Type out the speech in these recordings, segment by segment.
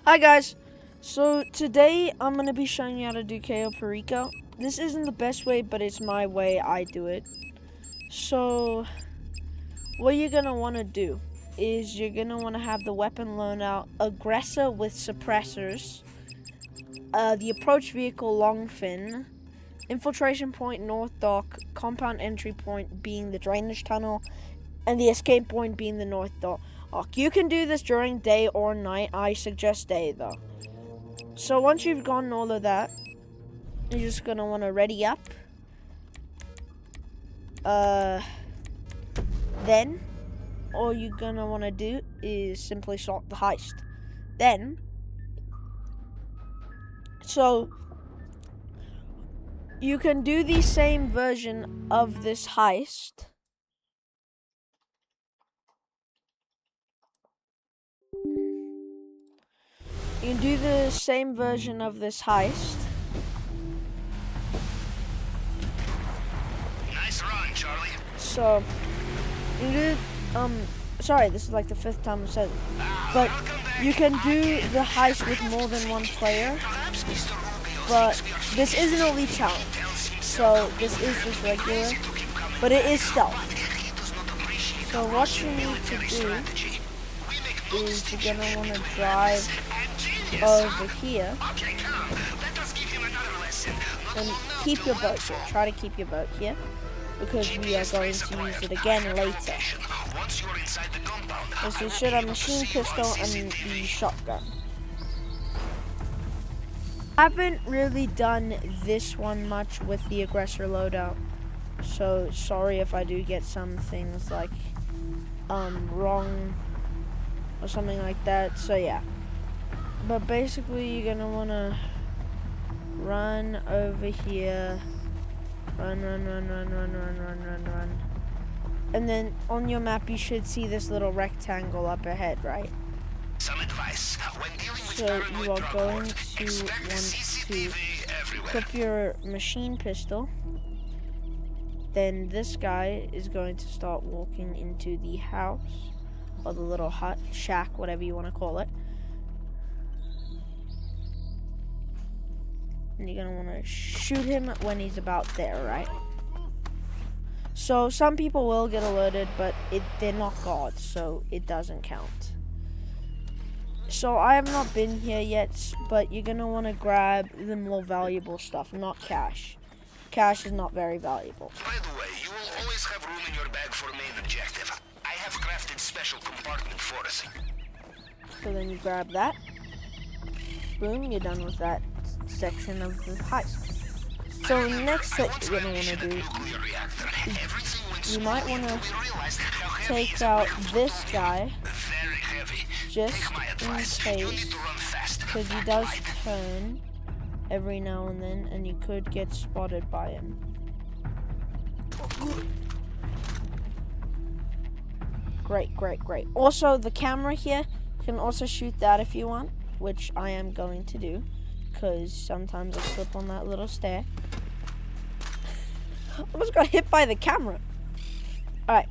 Hi guys, so today I'm going to be showing you how to do Cayo Perico. This isn't the best way, but it's my way, I do it. So, what you're going to want to do is you're going to want to have the weapon loadout aggressor with suppressors, the approach vehicle long fin, infiltration point north dock, compound entry point being the drainage tunnel, and the escape point being the north dock. You can do this during day or night. I suggest day though. So once you've gotten all of that, you're just gonna want to ready up. Then all you're gonna want to do is simply start the heist. So you can do the same version of this heist. You can do the same version of this heist. Nice run, Charlie. So, you do, sorry, this is like the 5th time I've said it. But you can do the heist with more than one player. But this is an elite challenge. So, this is just regular. But it is stealth. So, what you need to do is you're going to want to drive over here. And keep your boat here. Try to keep your boat here, because we are going to use it again later. So you should have machine pistol and the shotgun. I haven't really done this one much with the aggressor loadout, so sorry if I do get some things like wrong or something like that. So yeah, but basically you're gonna wanna run over here. Run. And then on your map you should see this little rectangle up ahead, right? Some advice. When dealing with So you are going to want to equip your machine pistol. Then this guy is going to start walking into the house, or the little hut, shack, whatever you want to call it. And you're going to want to shoot him when he's about there, right? So some people will get alerted, but they're not gods, so it doesn't count. So I have not been here yet, but you're going to want to grab the more valuable stuff, not cash. Cash is not very valuable. By the way, you will always have room in your bag for main objective. I have crafted special compartment for us. So then you grab that. Boom, you're done with that section of the heist. So next thing you're going to want to do is you might want to take out this guy just in case, because he does turn every now and then and you could get spotted by him. Great. Also, the camera here, you can also shoot that if you want, which I am going to do, because sometimes I slip on that little stair. I almost got hit by the camera. Alright,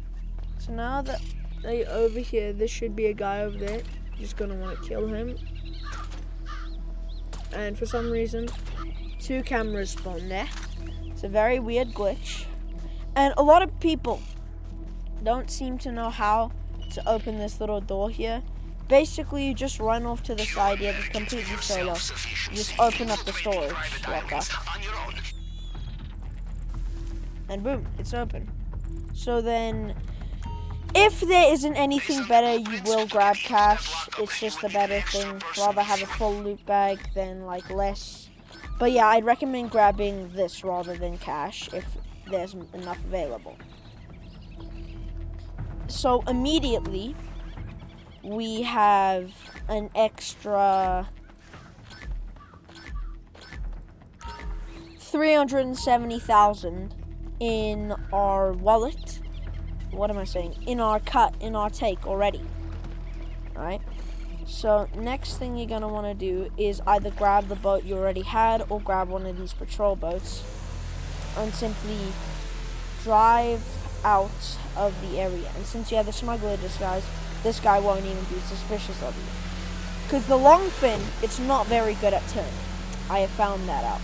so now that they're over here, this should be a guy over there. Just gonna want to kill him. And for some reason, 2 cameras spawn there. It's a very weird glitch. And a lot of people don't seem to know how to open this little door here. Basically, you just run off to the side here, it's completely solo. You just open up the storage locker. And boom, it's open. So then, if there isn't anything better, you will grab cash. It's just the better thing. Rather have a full loot bag than like less. But yeah, I'd recommend grabbing this rather than cash if there's enough available. So immediately, we have an extra 370,000 in our wallet. What am I saying? In our take already. Alright? So next thing you're gonna want to do is either grab the boat you already had or grab one of these patrol boats and simply drive out of the area. And since you have the smuggler disguise, this guy won't even be suspicious of you. Because the long fin, it's not very good at turning. I have found that out.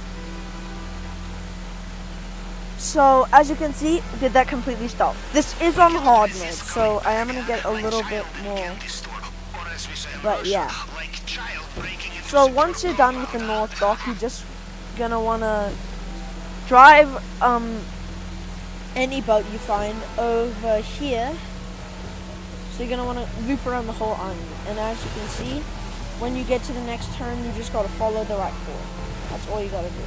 So, as you can see, did that completely stop. This is on hard mode, so I am going to get a little bit more. But yeah. So, once you're done with the north dock, you're just going to want to drive any boat you find over here. So, you're going to want to loop around the whole island. And as you can see, when you get to the next turn, you just got to follow the right forward. That's all you got to do.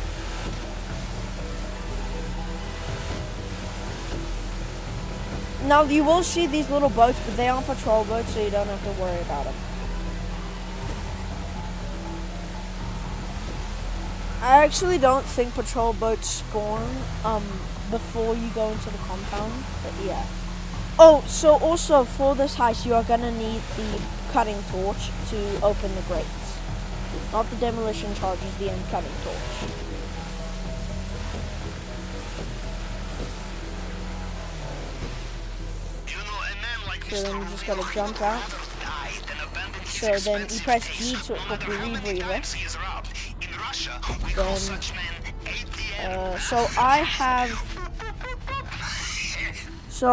Now, you will see these little boats, but they aren't patrol boats, so you don't have to worry about them. I actually don't think patrol boats spawn before you go into the compound, but yeah. Oh, so also for this heist, you are going to need the cutting torch to open the grates. Not the demolition charges, the end cutting torch. So then you just gotta jump out. So then you press E to equip your rebreather. Then, so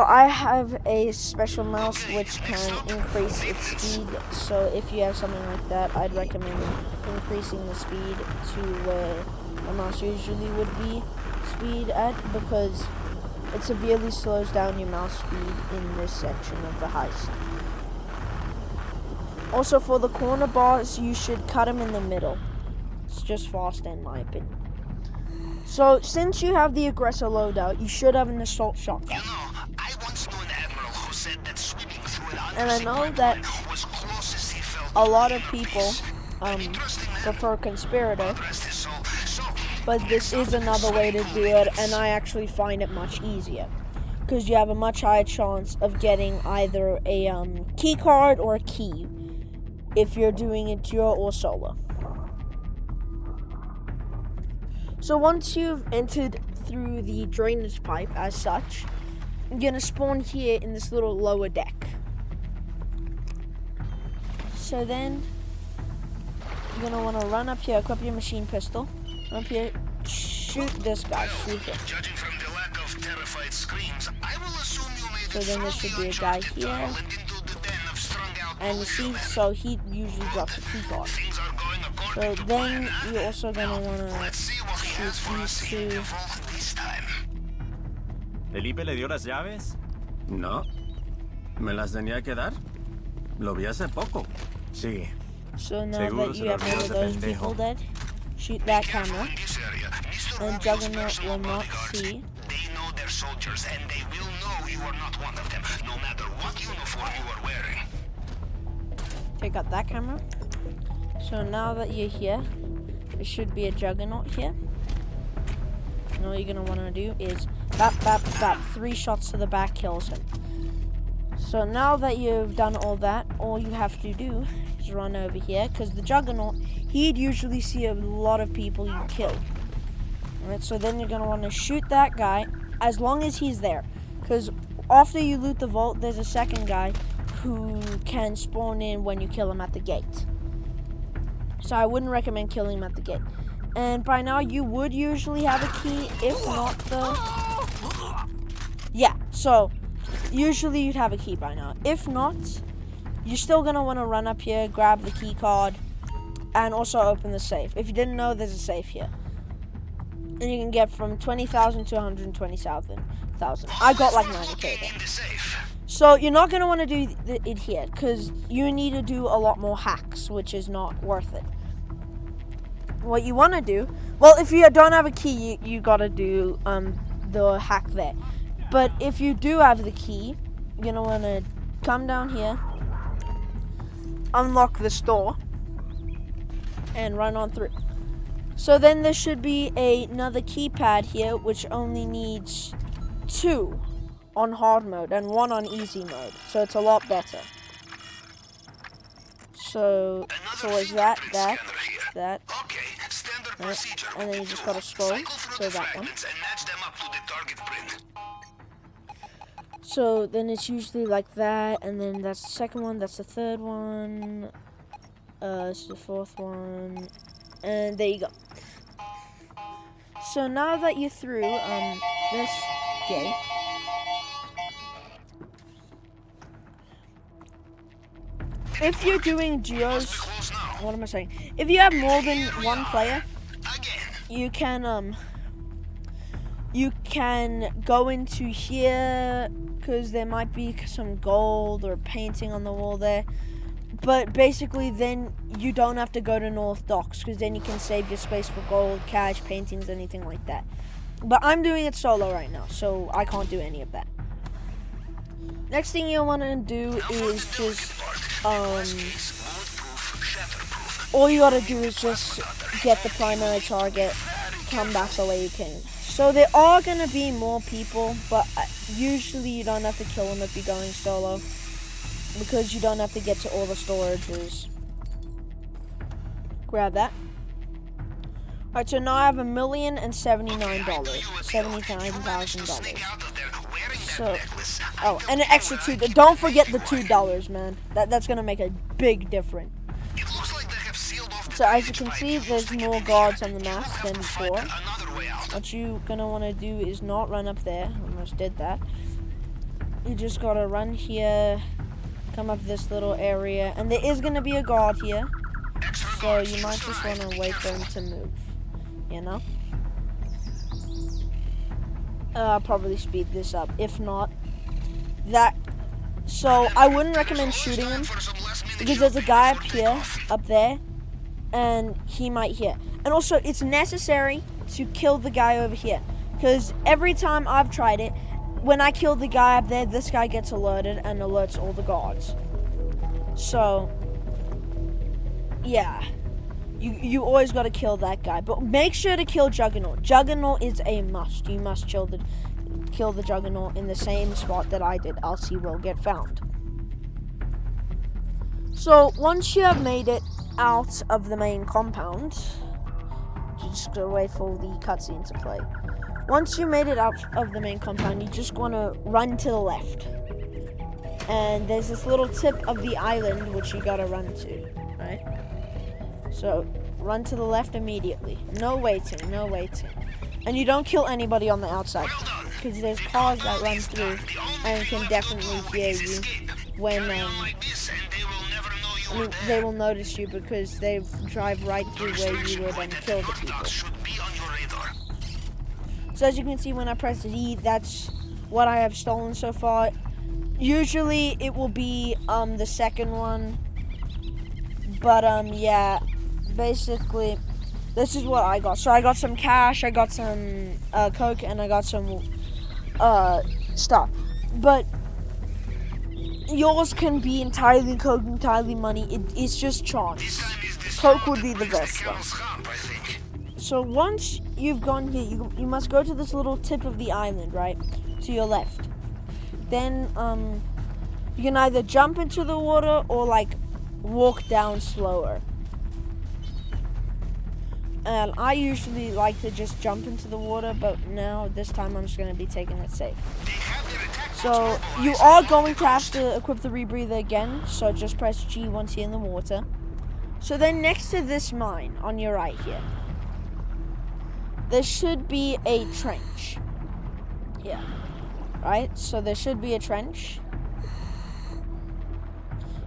I have a special mouse which can increase its speed. So if you have something like that, I'd recommend increasing the speed to where a mouse usually would be speed at, because it severely slows down your mouse speed in this section of the heist. Also, for the corner bars, you should cut them in the middle. It's just faster in my opinion. So, since you have the aggressor loadout, you should have an assault shotgun. You know, I once knew an admiral who said that sweeping through an And I know that was closest he felt a lot of people prefer conspirator, but this is another way to do it, and I actually find it much easier, because you have a much higher chance of getting either a key card or a key if you're doing it duo or solo. So once you've entered through the drainage pipe as such, you're going to spawn here in this little lower deck. So then you're going to want to run up here, equip your machine pistol, run up here, shoot this guy, shoot him. Judging from the lack of terrified screams, I will assume you made So then there should be a guy here, and you see, so he usually drops a key card. So then you're also going to want to shoot these two. ¿Felipe le dio las llaves? No. ¿Me las tenía que dar? Lo vi hace poco. Sí. So now Seguro that se you lo have olvidó all of ese those pendejo. people dead, shoot that camera, and Juggernaut will not see. They know their soldiers, and they will know you are not one of them, no matter what uniform you are wearing. Take out that camera. So now that you're here, there should be a Juggernaut here. And all you're gonna want to do is bap, bap, bap. 3 shots to the back kills him. So now that you've done all that, all you have to do is run over here, because the Juggernaut, he'd usually see a lot of people you kill. Alright, so then you're gonna want to shoot that guy as long as he's there, because after you loot the vault, there's a second guy who can spawn in when you kill him at the gate. So I wouldn't recommend killing him at the gate. And by now you would usually have a key, if not the... Yeah, so usually you'd have a key by now. If not, you're still going to want to run up here, grab the key card, and also open the safe. If you didn't know, there's a safe here. And you can get from 20,000 to 120,000. I got like 90k there. So you're not going to want to do it here, because you need to do a lot more hacks, which is not worth it. What you want to do, well, if you don't have a key, you got to do the hack there. But if you do have the key, you're going to want to come down here, unlock this door, and run on through. So then there should be another keypad here, which only needs 2 on hard mode and 1 on easy mode, so it's a lot better. So it's always that, right? And then you just gotta scroll to that one. So then it's usually like that, and then that's the second one, that's the third one. It's the fourth one. And there you go. So now that you're through this gate, if you're doing duos, what am I saying? If you have more than one player, you can go into here because there might be some gold or painting on the wall there. But basically, then you don't have to go to North Docks because then you can save your space for gold, cash, paintings, anything like that. But I'm doing it solo right now, so I can't do any of that. Next thing you want to do is just, all you gotta do is just get the primary target, come back the way you came. So there are gonna be more people, but usually you don't have to kill them if you're going solo, because you don't have to get to all the storages. Grab that. Alright, so now I have $1,079,000. So, oh, and an extra $2. Don't forget the $2, man. That's gonna make a big difference. So as you can see, there's more guards on the map than before. What you're gonna want to do is not run up there. Almost did that. You just gotta run here, come up this little area, and there is gonna be a guard here. So you might just want to wait for him to move. You know? I'll probably speed this up. If not, so I wouldn't recommend shooting him because there's a guy up there, and he might hit. And also, it's necessary to kill the guy over here because every time I've tried it, when I kill the guy up there, this guy gets alerted and alerts all the guards. So, yeah. You always got to kill that guy. But make sure to kill Juggernaut. Juggernaut is a must. You must kill the Juggernaut in the same spot that I did, else he will get found. So, once you have made it out of the main compound, you just gotta wait for the cutscene to play. Once you made it out of the main compound, you just want to run to the left. And there's this little tip of the island which you gotta run to, right? So, run to the left immediately. No waiting. And you don't kill anybody on the outside, because there's cars that run through and can definitely hear you when, they will notice you because they drive right through where you would kill the people. So as you can see, when I press E, that's what I have stolen so far. Usually it will be the second one, but yeah, basically this is what I got. So I got some cash, I got some coke, and I got some stuff. But yours can be entirely coke, entirely money. It's just chance. Coke would be the best one. So once you've gone here, you must go to this little tip of the island, right? To your left. Then you can either jump into the water or like walk down slower. And I usually like to just jump into the water, but now this time I'm just going to be taking it safe. So you are going to have to equip the rebreather again, so just press G once you're in the water. So then next to this mine on your right here, there should be a trench. Yeah. Right? So there should be a trench.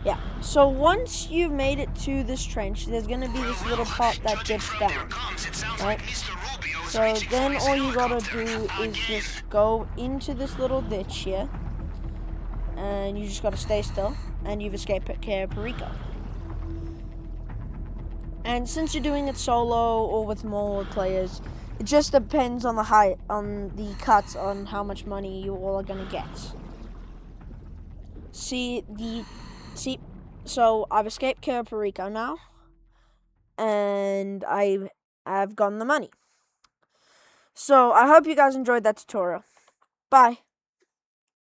Yeah. So once you've made it to this trench, there's going to be this little pot that dips down. Right? So then all you got to do is just go into this little ditch here. And you just got to stay still. And you've escaped Cayo Perico. And since you're doing it solo or with more players, it just depends on the cuts on how much money you all are gonna get. So I've escaped Cayo Perico now, and I've gotten the money. So I hope you guys enjoyed that tutorial. Bye.